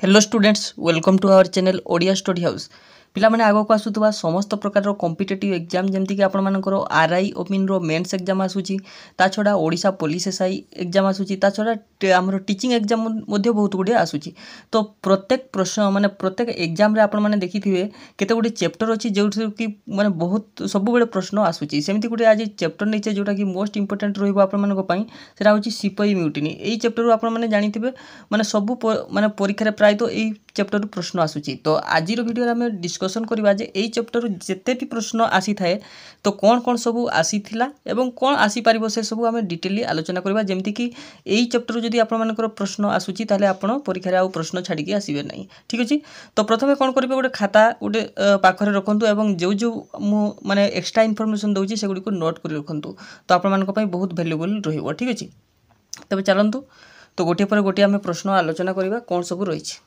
Hello students welcome to our channel Odia study house पिला माने आगो को आसुतबा समस्त प्रकार रो कॉम्पिटिटिव एग्जाम जेमति कि आपण मानकर आरआई ओपिन रो मेंस एग्जाम आसुची ता छडा ओडिशा पुलिस एसआई एग्जाम आसुची ता छडा हमरो टीचिंग एग्जाम मध्ये बहुत गुडी आसुची। तो प्रत्येक प्रश्न माने प्रत्येक एग्जाम रे आपण माने देखिथिबे केते गुडी चैप्टर अछि जेउथि कि माने बहुत सब बेले प्रश्न आसुची। सेमति गुडी आज चैप्टर नेचे जोटा कि मोस्ट इंपोर्टेंट रहइबो आपण मानको पई सेरा होची सिपाही म्यूटिनी। एई चैप्टर रो आपण माने जानिथिबे माने सब माने परीक्षा रे प्राय तो एई चैप्टर प्रश्न आसुची। तो आज रो वीडियो रे हम डिस्कशन करबा जे एई चैप्टर जेते भी प्रश्न आसी थाए तो कोन कोन सब आसीथिला एवं कोन आसी परिबो से सब हम डिटेली आलोचना करबा। जेमति कि एई चैप्टर जदी आपण मानकर प्रश्न आसुची ताले आपण परीक्षा रे आ प्रश्न छाडी के आसीबे नै। ठीक अछि। तो प्रथमे कोन करबे गोटे खाता गोटे पाखरे रखंतु एवं जो जो माने एक्स्ट्रा इन्फॉर्मेशन दउची से गुडी को नोट करि रखंतु तो आपण मानक पई बहुत वैल्यूएबल रहिबो। ठीक अछि। तबे चलंतु तो गोटे पर गोटे हम प्रश्न आलोचना करबा कोन सब रहिछि।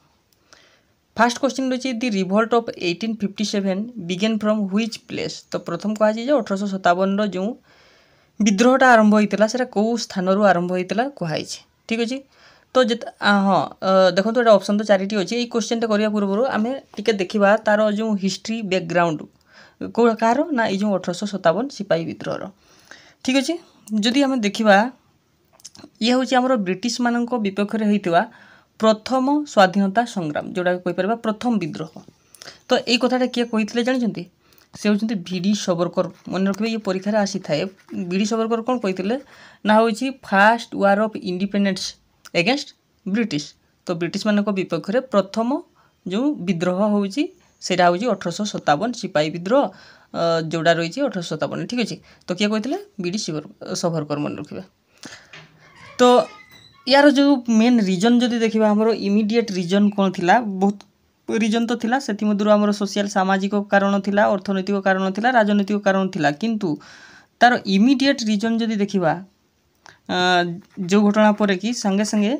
फर्स्ट क्वेश्चन रही the revolt of 1857 began from which place. तो प्रथम कहा जे 1857 जो विद्रोहटा आरंभ होइतिला सेटा को स्थान रु आरंभ होइतिला कहाइ छै। ठीक अछि। तो हाँ देखो एटा ऑप्शन तो चारिटी अछि। ए क्वेश्चन टा करिया पूर्व आमे टिके देखिबा तार जो हिस्ट्री बैकग्राउंड को कार ना ए जो 1857 सिपाही विद्रोह रो। ठीक अछि। जदि आमे देखिबा ये होची हमरो ब्रिटिश माननको विपक्ष रे होइतिबा प्रथम स्वाधीनता संग्राम जोड़ा कहि परबा प्रथम विद्रोह। तो एई कथाटा किए कहितले जानिछंती से होचंती बीडी सावरकर। मन रखबे ये परीक्षा रे आसी थाए बीडी सावरकर कोन कहितले ना होची first war of independence against British. तो ब्रिटिश मानको विपक्ष रे प्रथम जो विद्रोह होची सेटा होची 1857 सिपाही विद्रोह जोड़ा रहिछि 1857। ठीक अछि। तो किए कहितले बीडी सावरकर मन रखबे। तो यार जो मेन रीजन जदि देखिबा हमरो इमीडिएट रीजन कोन थिला बहुत रीजन तो थिला सेति मधुर हमरो सोशल सामाजिक कारण थिला अर्थनैतिक कारण थिला राजनैतिक कारण थिला किंतु तार इमीडिएट रीजन जदि देखिबा जो घटना परे कि संगे संगे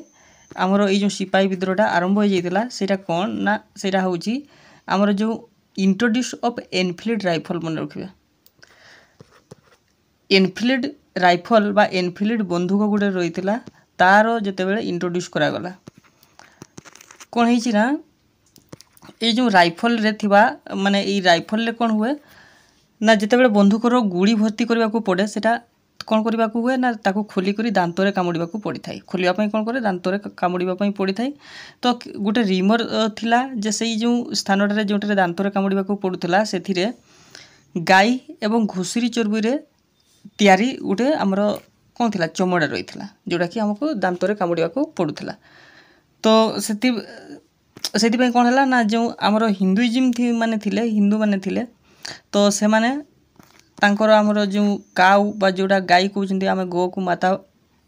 हमरो ए जो सिपाही विद्रोहटा आरंभ हो जाइतिला सेटा कोन ना सेटा होची हमरो जो इंट्रोड्यूस ऑफ एनफील्ड राइफल मन रखिबा। एनफील्ड राइफल बा एनफील्ड बंदूक गुडे रहितिला तार जेते बेले इंट्रोड्यूस करा गला कोन हिची ना ए जो राइफल रे थिबा माने ए राइफल रे कोन हुए ना जेते बेले बंदूक रो गुड़ी भर्ती करबा को पड़े सेटा कोन करबा को हुए ना ताको खोली करी दांत रे कामुडीबा को पड़ी थाई। खोलिबा पई कोन करे दांत रे कामुडीबा पई पड़ी थाई। तो गुटे रिमर थिला जे सेई जो स्थान रे जोटे दांत रे कामुडीबा को पडुथिला सेथिरे गाई एवं घुसरी चर्बी रे तयारी गुटे हमरो कोन थिला चमड़ा रहिथिला जोटा कि हमको दांत रे कामुडीबा को पडुथिला। तो सेति पई कोन हला ना जो हमरो हिंदुइज्म थी माने थिले हिंदू माने थिले तो से माने तांकर हमरो जो काउ बा जोटा गाई कहउछंती हम गो को माता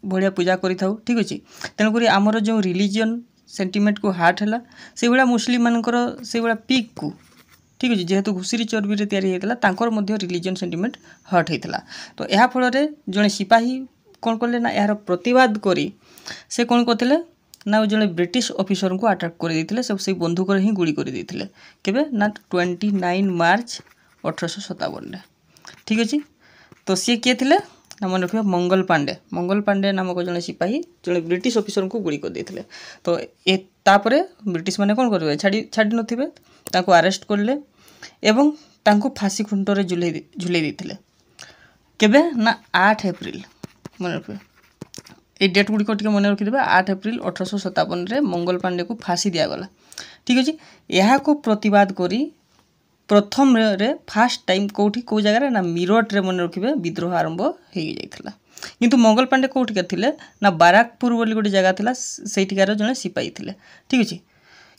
भड़िया पूजा करि थाउ। ठीक अछि। तेन करी हमरो जो रिलीजन सेंटीमेंट को हार्ट हला से बडा मुस्लिम मानकर से बडा पिक को। ठीक अछि। जेहेतु घुसरी चर्बी रे तयारी हेतला तांकर मध्ये रिलीजन सेंटीमेंट हर्ट हेतला। तो एहा फल रे जने सिपाही कोन करले ना यार प्रतिवाद करी से कोन करथिले ना जने ब्रिटिश ऑफिसर को अटैक कर देथिले से बंदूक रे ही गुड़ी कर देथिले केबे ना 29 मार्च 1857 रे। ठीक अछि। तो से के थिले ना मन रखियो मंगल पांडे नामक जने सिपाही जने ब्रिटिश ऑफिसर को गुड़ी कर देथिले। तो ए तापरे ब्रिटिश माने कोन करबे छाडी नथिबे ताको अरेस्ट करले एवं तांको फांसी खुंट रे झुले देथिले केबे ना 8 अप्रैल मन रखियो ए डेट गुडी को टिके मन रखिदिबा 8 अप्रैल 1857 रे मंगल पांडे को फांसी दिया गला। ठीक अछि। एहा को प्रतिवाद करी प्रथम रे फर्स्ट टाइम कोठी को जगह रे ना मीरठ रे मन रखिबे विद्रोह आरंभ हेई जाइथिला। किंतु मंगल पांडे कोठी के थिले ना बाराकपुर बोली गोटे जगह थिला सेठिकार जने सिपाही थिले। ठीक अछि।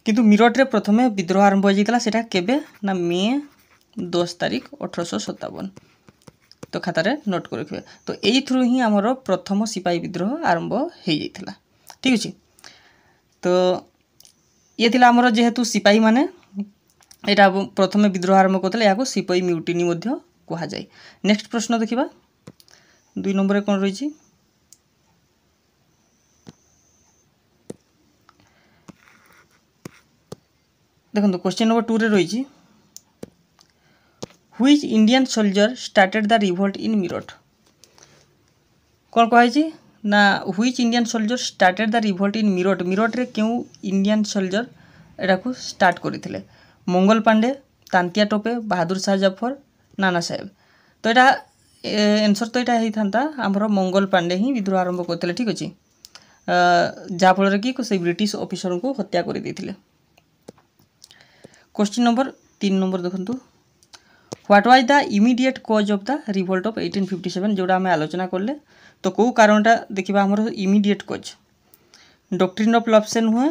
किंतु मीरठ रे प्रथमे विद्रोह आरंभ हो जाइथिला सेटा केबे ना मे 10 तारिख 1857। तो खाता रे नोट कर रखिबे। तो एई थ्रू ही हमरो प्रथम सिपाही विद्रोह आरंभ हेई जाइथिला। ठीक अछि। तो ये थिला हमरो जेहेतु सिपाही माने एटा प्रथमे विद्रोह आरंभ करथले याको सिपाही म्यूटिनी मध्ये कहा जाय। नेक्स्ट प्रश्न देखिबा 2 नंबर रे कोन रहिछि देखंतु क्वेश्चन नंबर 2 रे रहिछि which Indian soldier started the revolt in Meerut. कोन कहिछि ना which Indian soldier started the revolt in Meerut. Meerut रे क्यों इंडियन सोल्जर एटा को स्टार्ट करथिले मंगल पांडे तांतिया टोपे बहादुर शाह जफर नाना साहेब तो एटा आंसर तो एटा हेई थांता हमरो मंगल पांडे ही विद्रोह आरंभ करथिले ठीक अछि जा फल रे कि से ब्रिटिश ऑफिसर को हत्या कर देथिले। क्वेश्चन नंबर 3 नंबर देखंतु what was the immediate cause of the revolt of 1857 जोड़ा हमें आलोचना करले तो को कारणटा देखिबा हमरो immediate cause doctrine of lapse हुए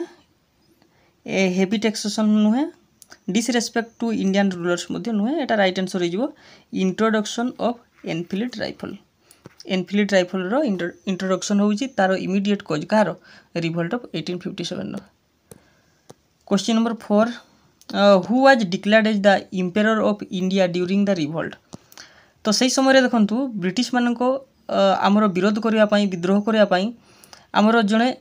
ए हेवी टैक्सेशन हुए डिसरेस्पेक्ट टू इंडियन रूलर्स मध्य नुहे एटा राइट आंसर हो इंट्रोडक्शन ऑफ एनफिल्ड राइफल रो इंट्रोडक्शन होउची तारो इमीडिएट कॉज कार रिवोल्ट ऑफ 1857 नो। Question number 4 who was declared as the emperor of India during the revolt तो सही समय देखंतु ब्रिटिश मान को आमर विरोध करने विद्रोह करने आमर जड़े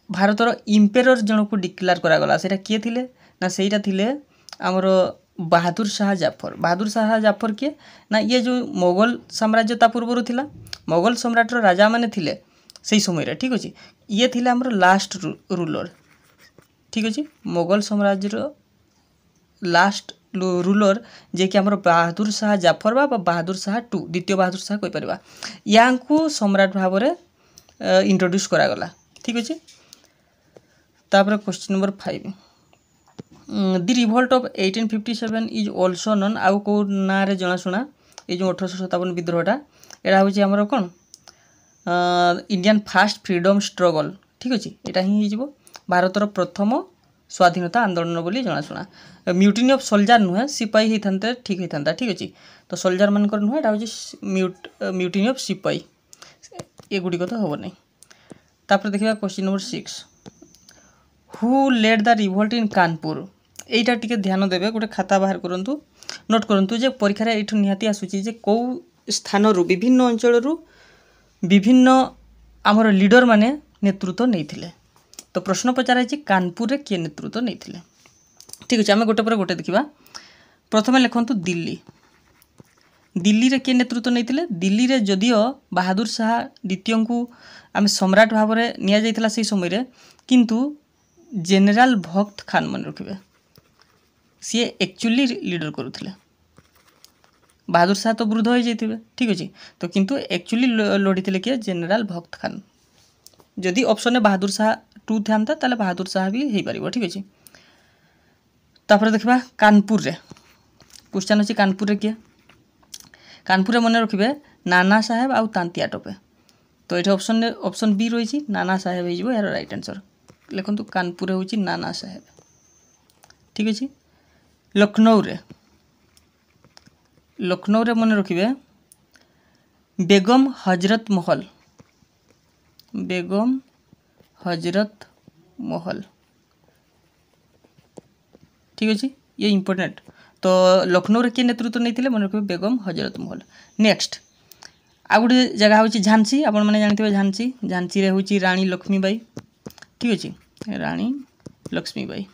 भारतर इंपेरर जन को डिक्लेयर करागला से किए थिले ना सेटा थिले आमर बहादुर शाह जाफर किए ना ये जो मोगल साम्राज्य ता पूर्व थिला मोगल सम्राट राजा माने थिले सही समय ठीक अच्छे ये थिले आमर लास्ट रूलर ठीक अच्छे मोगल साम्राज्य लास्ट रूलर जे कि आमर बहादुर शाह जाफर बा बहादुर शाह टू द्वितीय बहादुर शाह कहि परिबा या सम्राट भाव में इंट्रोड्यूस करागला ठीक अच्छे। तापर question number 5 the revolt of 1857 is also known आउ को ना रे जनाशुना ये जो 1857 विद्रोहटा एटा हूँ आमर कौन इंडियन फास्ट फ्रीडम स्ट्रगल ठीक अच्छे यहाँ ही हो भारतर प्रथम स्वाधीनता आंदोलन बोली जनाशुना म्यूटिनी ऑफ सोल्जर नुहे सिपाही होता ठीक होता ठीक अच्छे तो सोल्जर मान नुहे यहाँ हूँ म्यूटिनी ऑफ सिपाही ये गुड़िक तो हम नहीं। तापर देखिए question number 6 who led the revolt in Kanpur एटा टिके ध्यान देवे गोटे खाता बाहर करंतु नोट करंतु जे परीक्षा रे एठु निहाती आसुची जे को स्थान रु विभिन्न अंचल रु विभिन्न आमर लीडर माने नेतृत्व नैथिले तो प्रश्न पचारा छि कानपुर रे के नेतृत्व नैथिले ठीक अछि आमे गोटे पर गोटे देखिबा। प्रथमे लेखंतु दिल्ली रे के नेतृत्व नैथिले दिल्ली रे जदियो बहादुर शाह द्वितीय को आमे सम्राट भाव में निया जाइथिला से समय रे किंतु जनरल भक्त खान मन रखिबे सी एक्चुअली लीडर करुले बहादुर शाह तो वृद्ध हो जाइए ठीक अच्छे तो किंतु एक्चुअली लड़ी थे किए जनरल भक्त खान जदि ऑप्शन में बहादुर शाह टू था ताले बहादुर शाह भी हो पार ठीक अच्छे। तापर देखा कानपुर रे क्वेश्चन अच्छी कानपुर रे किए कानपुर रे मन रखिए नाना साहेब आउ तांतिया टोपे तो ये ऑप्शन बी रही नाना साहेब हो यार राइट आंसर लिखु कानपुर हूँ नाना साहेब ठीक अच्छे। लखनऊ रे मन रखिए बेगम हजरत महल ठीक अच्छे ये इंपोर्टेंट तो लखनऊ रे किए नेतृत्व नहीं मन रखिए बेगम हजरत महल। नेक्स्ट आ गोटे जगह हूँ झांसी आपण मैंने जानते झांसी रे हूँ रानी लक्ष्मीबाई ठीक अच्छे रानी लक्ष्मीबाई।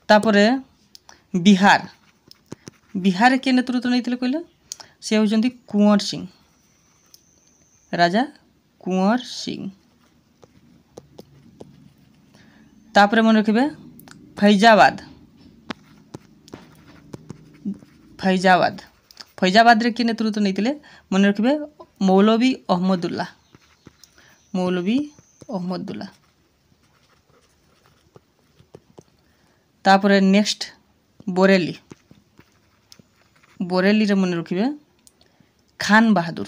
तापरे बिहार के नेतृत्व नहीं कहले से होती कुंवर सिंह राजा कुंवर सिंह। तापरे मन रखिए फैजाबाद रे के नेतृत्व नहीं मन रखिए मौलवी अहमदुल्ला। तापर नेक्स्ट बोरेली रे मन रखिए खान बहादुर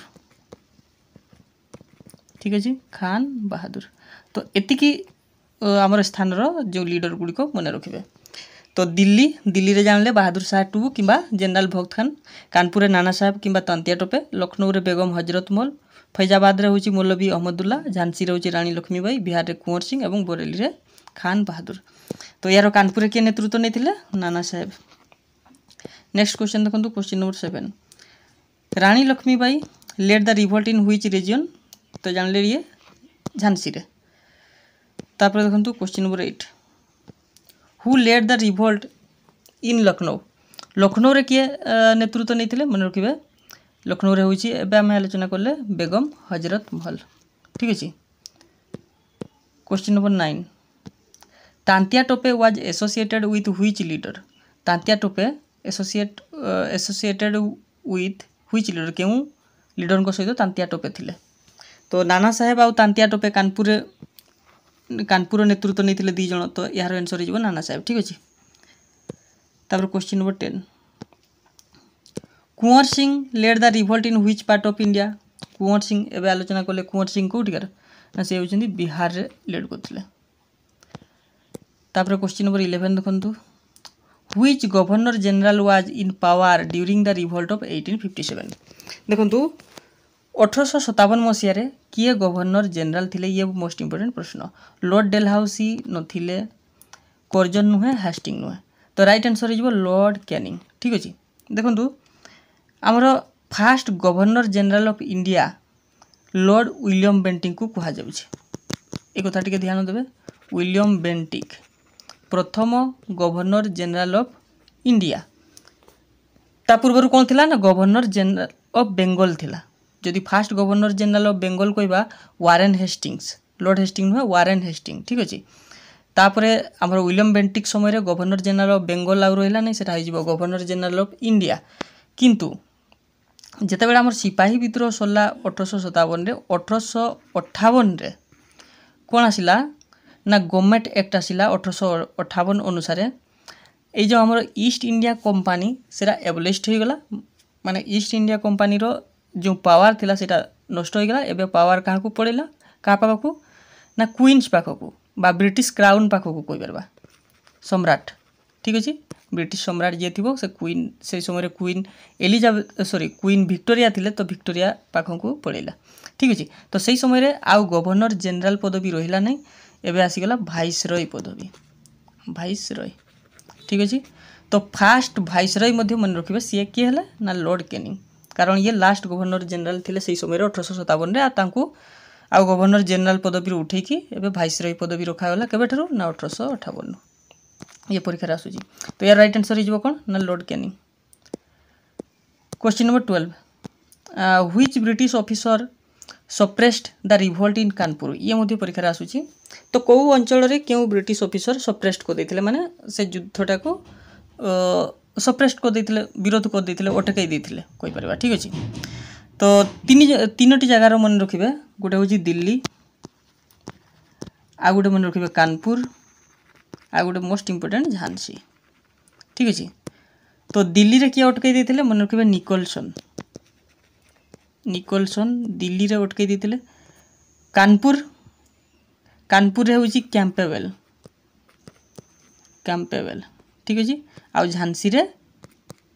ठीक अच्छे खान बहादुर। तो एतिकी आमर स्थान जो लीडर गुड़िक मन रखिए तो दिल्ली रे जानले बहादुर शाह टू किंबा जनरल भक्त खान कानपुर नाना साहेब किंबा तांतिया टोपे लखनऊ रे बेगम हजरत महल फैजाबाद रे हूँ मौलवी अहमदुल्ला झांसी रे हूँ रानी लक्ष्मीबाई बिहार रे कुंवर सिंह और बोरेली रे खान बहादुर। तो यार कानपुर किए नेतृत्व नहीं नाना साहेब। नेक्स्ट क्वेश्चन देखो question number 7 Rani Lakshmibai led the revolt in which region तो जान ले ये झांसी रे। तापर देखो question number 8 who led the revolt in Lucknow रे किए नेतृत्व नहीं मन रखिए लखनऊ रे हूँ एवं आलोचना कले बेगम हजरत महल ठीक अच्छे। Question number 9 Tantia Tope was associated with which leader Tantia Tope associated with which leader केउ लीडर को सहित तांतिया टोपे थिले तो नाना साहेब आउ तांतिया टोपे कानपुर नेतृत्व नहीं दी जन तो यार आंसर हो नाना साहेब ठीक अच्छे तापर question number 10 Kunwar Singh led the revolt in which part of India Kunwar Singh एवं आलोचना कले कुंवर सिंह कौटिकार ना से होती बिहार रे लेड करते तापर क्वेश्चन नंबर 11 देखु which governor general was in power during the revolt of 1857 देखु 1857 मसीह किए गवर्नर जनरल थिले ये मोस्ट इंपोर्टेंट प्रश्न लॉर्ड डेलहाउसी नथिले कर्जन नुहे हास्टिंग नुहे तो राइट आंसर हो लॉर्ड कैनिंग ठीक अच्छे देखु आमर fast governor general of India Lord William Bentinck को कह एक कथा टिके ध्यान देवे विलियम बेंटिक प्रथम गवर्नर जनरल ऑफ इंडिया ता पूर्व कौन थिला ना गवर्नर जनरल ऑफ बेंगल थिला जदि fast governor general of Bengal कहवा वारेन हेस्टिंग्स लॉर्ड हेस्टिंग नुहे वारेन हेस्टिंग ठीक अच्छे तापर आमर विलियम बेंटिक समय गवर्नर जनरल ऑफ बेंगल आउ रहा नहीं सेटा हो गवर्नर जनरल ऑफ इंडिया किंतु जितेबाला आमर सिपाही विद्रोह सरला 1857 रे 1858 रे कौन आसिला ना गवर्नमेंट एक्ट आसिला 1858 अनुसार ये जो आमर ईस्ट इंडिया कंपनी सेटा एबलिश्ड हो गला माने ईस्ट इंडिया कंपनी रो जो पावर थिला सेटा नष्ट हो गला एबे पावर काहा को पड़ेला का पाखकू ना क्वीन्स पाखकू बा ब्रिटिश क्राउन पाखकू कोइ परबा सम्राट ठीक अछि ब्रिटिश सम्राट जे थिबो से क्वीन से समय queen Elizabeth sorry queen Victoria थिले तो विक्टोरिया पाखकू पड़ेला ठीक अछि तो सही समय आउ गवर्नर जनरल पदवी रहिला नहीं एबे आसीगला भाइसरय पदवी भाइसरय ठीक अछि तो फास्ट भाइसरय मध्य मन रखिबे सी के हला ना लॉर्ड कैनिंग कारण ये लास्ट गवर्नर जनरल थिले सही समय 1857 रे आ तांकू आउ गवर्नर जनरल पदवी उठेकी एबे भाइसरय पदवी रखागला केबेठारु ना 1858 ये परीक्षा आसूची तो यार राइट आंसर हो कौन ना Lord Canning question number 12 which British officer suppressed the revolt in Kanpur ये मध्य परीक्षा आसूची तो कौ अंचल रे क्यों ब्रिटिश ऑफिसर सप्रेस्ड कर देथिले माने से युद्धटा को सप्रेस्ड कर देथिले विरोध कर देथिले अटकाई देथिले कहि परबा ठीक अछि तो तीनोटी जगार मन रखिबे गोटे होची दिल्ली आ गोटे मन रखिबे कानपुर आ गोटे मोस्ट इंपोर्टेंट झांसी ठीक अछि तो दिल्ली रे किया अटकाई देथिले मन रखिबे निकोलसन दिल्ली रे अटकाई देथिले कानपुर रे होची कैंपेबल ठीक अछि आ झांसी रे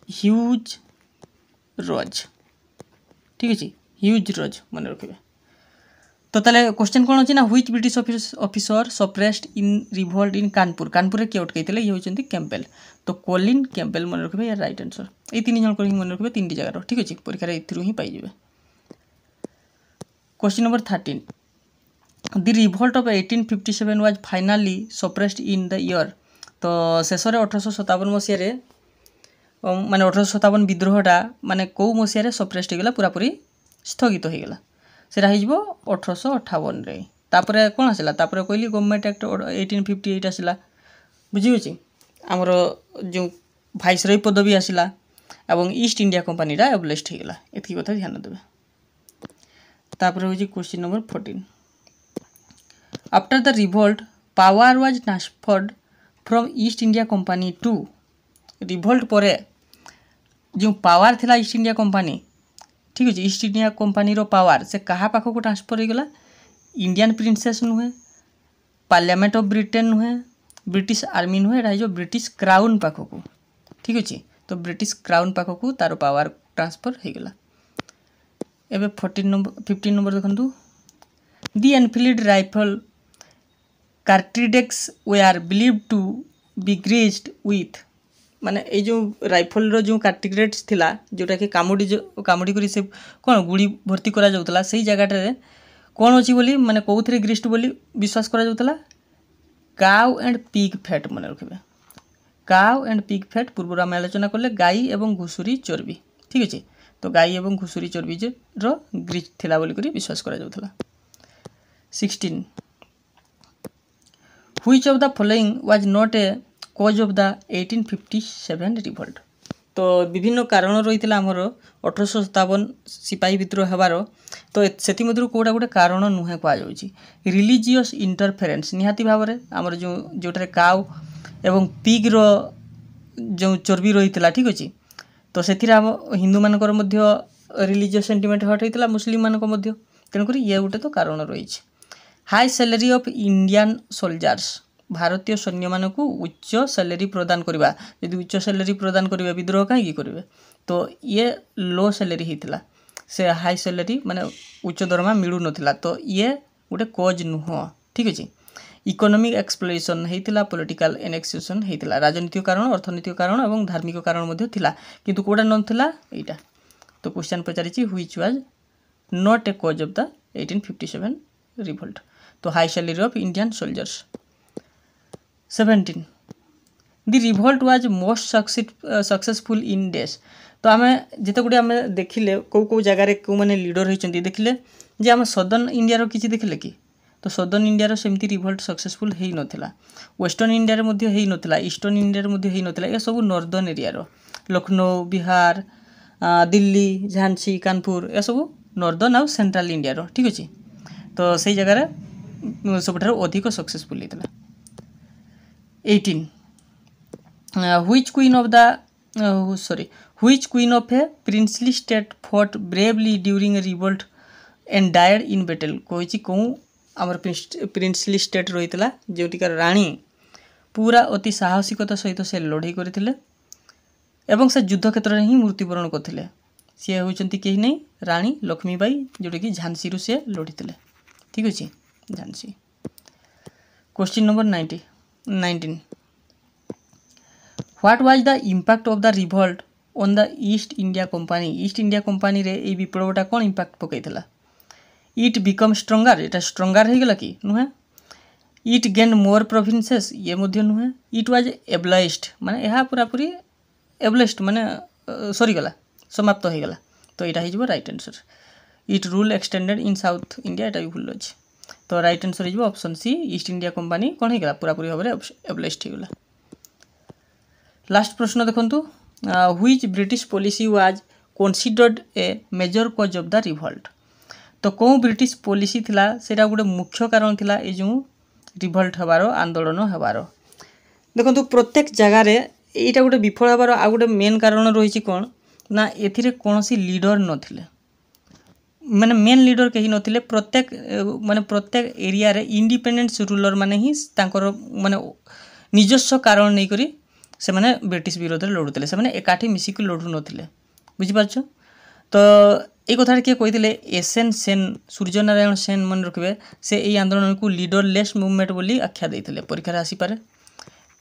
ह्यूज रोज ठीक अछि ह्यूज रोज मन रखिबे तो ताले क्वेश्चन कौन अछि ना which British officer suppressed in revolt in Kanpur रे के अटकाइतिले ये होचंती कैंपेल तो कॉलिन कैंपेल मन रखिबे या राइट आंसर ए तीन जन को मन रखिबे तीनटी जगह ठीक अछि परीक्षा रे इथिरु ही पाई जिवे question number 13 the revolt of 1857 was finally suppressed in the year तो शेष 1857 मसीह रे माने 1857 विद्रोहटा माने कौ मसीह रे सप्रेस्ड हो गला पूरा पूरी स्थगित हो गला सेटा हो 1858 रे तापरे कोन आसिला तापरे कहली गवर्नमेंट एक्ट 1858 आसिला बुझी होची हमर जो भाइसरय पदवी आसिला एवं ईस्ट इंडिया कंपनी रा एबलिश्ड हो गला एतकी कथा ध्यान देबे तापरे होची question number 14 after the revolt power was transferred from East India Company to revolt परे जो पावर थिला ईस्ट इंडिया कंपनी ठीक है ईस्ट इंडिया कंपनी रो पावर से कहा पाख को ट्रांसफर हो गला इंडियन प्रिंसेस नुहे पार्लियामेंट ऑफ ब्रिटेन नुहे ब्रिटिश आर्मी नुहे एटा जो ब्रिटिश क्राउन पाख को ठीक अच्छे तो ब्रिटिश क्राउन पाख को तार पावर ट्रांसफर हो गला एबे 15 नंबर देखंतु the Enfield rifle cartridges were believed to be greased with माने ए जो राइफल रो जो कार्ट्रिडेक्स थिला जोटा कि कामुडी करी से कोन गुड़ी भर्ती करा जाउतला सही जगह रे कोन अछि बोली माने कोउथरे ग्रेज्ड बोली विश्वास करा जाउतला काउ एंड पिग फैट मन रखबे काउ एंड पिग फैट पूर्व में आलोचना करले गाई एवं घुसुरी चर्बी ठीक अछि तो गाई एवं घुसुरी चर्बी रो ग्रीज थिला बोली करी विश्वास करा जाउतला 16 Which of the following was not a cause of the 1857 revolt? तो विभिन्न कारण रही आमर 1857 सिपाही विद्रोह हबार तो से कौटा गोटे कारण नुहे कहुच्छी रिलीजियस इंटरफेरेन्स निहाती भाव में आमर जोटारे काउ एवं पिग रो जो चर्बी रही ठीक अच्छे तो से हिंदू मानकर रिलीजियस सेंटिमेंट हट होता मुस्लिम मानक तेणुक ये गोटे तो कारण रही high salary of Indian soldiers भारतीय सैन्य मान को उच्च सैलरी प्रदान करवा यदि उच्च सैलरी प्रदान करेंगे विद्रोह कहीं करेंगे तो ये लो सैलरी होता से हाई सैलरी माने उच्च दरमा मिलू नाला तो ये गोटे कज नुह ठीक अच्छे इकोनॉमिक एक्सप्लोरेशन होता पॉलिटिकल एनेक्सेशन होता राजनीतिक कारण अर्थनैतिक कारण और धार्मिक कारण किंतु कौटा नाला यहाँ तो क्वेश्चन पचारि which was not a cause of the 1857 revolt तो high salary of Indian soldiers 17 the revolt was most successful in days तो आम जिते गुटे आम देखिले कौ जगार कौ मैंने लीडर होती देखिले जे आम सदर्न इंडिया किसी देखिले कि तो सदर्न इंडिया सेमती रिवोल्ट सक्सेसफुल हो नाला वेस्टर्न इंडिया हो नाला ईस्टर्न इंडिया हो नाला ये सब नॉर्दर्न एरिया लखनऊ बिहार दिल्ली झांसी कानपुर ये सब नॉर्दर्न आउ सेंट्रल इंडिया ठीक अच्छे तो से जगार सब अधिक सक्सेसफुल होता 18 which queen of a princely state fought bravely during a revolt and died in battle कही कौन आमर प्रिंसली स्टेट रही जोटिकार राणी पूरा अति साहसिकता सहित से लड़ाई करते एवं से युद्ध क्षेत्र में ही मृत्युवरण करते सी होती कहीं नहीं राणी लक्ष्मीबाई जोटा कि झांसी रू सी लड़ते ठीक अच्छे Jhansi question number 19 what was the impact of the revolt on the east India company रे ये विप्लवटा कौन impact पकईला it become stronger Etah stronger हो गला कि नुहे इट गेन मोर प्रोविंसेस ये नुहे इट वाज एब्लिश्ड माने यह पूरापूरी एब्लिश्ड माने सरीगला समाप्त हो गला तो यहाँ हो right answer it rule extended in South India यहाँ भी भूल अच्छे तो राइट आंसर हो option C East India Company कौन होगा पूरापूरी भाव में एब्लिश्ड होगला लास्ट प्रश्न देखु which British policy was considered a major cause of the revolt तो कौन ब्रिटिश पॉलिसी थिला सेटा गोटे मुख्य कारण थिला ए जो रिवोल्ट हबार आंदोलन हबार देखो प्रत्येक जगार यहाँ गोटे विफल हबार आ गोटे मेन कारण रही कौन ना एथिरे कौनसी लीडर नथिले माने मेन लीडर कहीं नथिले प्रत्येक एरिया रे इंडिपेंडेंस रूलर माने ही तांकर माने निजस्व कारण नहीं करी से माने ब्रिटिश विरोध में लड़ुते से एकाठी मिसिक लड़ू नथिले बुझिपारछ तो ये कथा किए कही एसएन सेन सूर्यनारायण सेन मन रखिए से यही आंदोलन को लीडरलेस मुवमेंट बोली आख्या देते परीक्षा आसीपे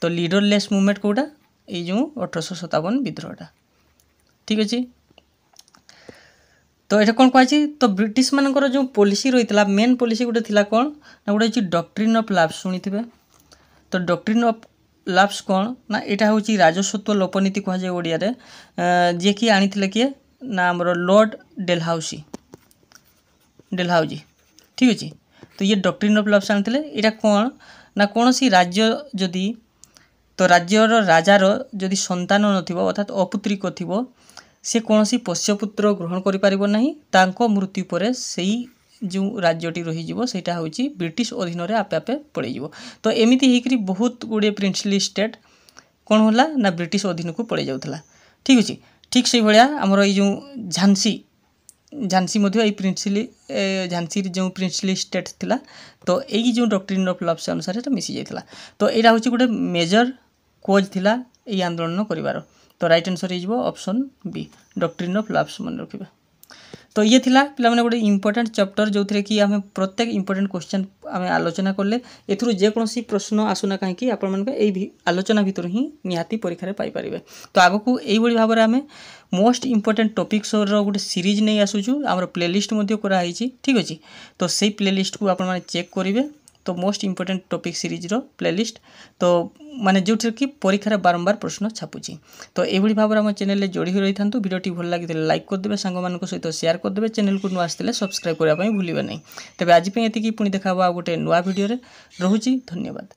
तो लीडरलेस मुवमेंट कौटा ये जो 1857 विद्रोहटा ठीक अच्छे तो ये कौन कहुच्छी तो ब्रिटिश मानकर जो पॉलिसी रही है मेन पॉलिसी गोटे थी कौन ना गोटे हूँ डॉक्ट्रिन ऑफ लैप्स शुणी तो डॉक्ट्रिन ऑफ लैप्स कौन ना यहाँ हूँ राजस्वत्व लोपनीति कहुए ओडिया जी कि आनी किए ना आमर लॉर्ड डेलहाउसी ठीक अच्छे तो ये डॉक्ट्रिन ऑफ लैप्स आनी यहाँ कौन ना कौन सी राज्य जदि तो राज्यर राजार जदि संतान नथिबो अर्थात अपुत्रिक थिबो से कौन सी पोष्यपुत्र ग्रहण कर मृत्यु पर से जो राज्यटी रही सेटा हूँ ब्रिटिश अधीन आपे आपे पड़े तो एमती होकर बहुत गुड़े प्रिंसली स्टेट कौन होला ना ब्रिटिश अधीन को पड़े जाऊला ठीक अच्छे ठीक से भाया आमर ये जो झांसी मध्य प्रिंसली झांसी जो प्रिंसली स्टेट थिला तो यही जो डॉक्ट्रिन ऑफ लैप्स अनुसार मिसी जाइथिला तो यहाँ हूँ गोटे मेजर कोज थिला ये आंदोलन करिवार तो राइट आंसर हो option B doctrine of lapse मन रखिबा तो ये थिला पिला माने गोटे इंपोर्टेंट चैप्टर जो थे कि आम प्रत्येक इंपोर्टेंट क्वेश्चन आम आलोचना कले एथुरु जेकोसी प्रश्न आसुना कहीं आपण मान आलोचना भितर ही निहाती परीक्षा पाई परिबे तो आगो को एई बड़ी भाव में मोस्ट इंपोर्टेंट टॉपिक्स गोटे सीरीज नहीं आसुचु आमर प्लेलिस्ट मध्य कराई ठीक अच्छे तो से प्लेलिस्ट को आपण चेक करेंगे तो मोस्ट इंपोर्टेंट टॉपिक सीरीज रो प्लेलिस्ट तो माने जो कि परीक्षा बारंबार प्रश्न छापुची तो यही भाव में आम चैनल जोड़ी रही था वीडियो भल लगी लाइक करदे सांग मान सहित शेयर करदे चैनल को नुआ आसते सब्सक्राइब करने भूलिए नहीं तेज आज ये पुणी देखा गोटे नुआ वीडियो रोचे धन्यवाद।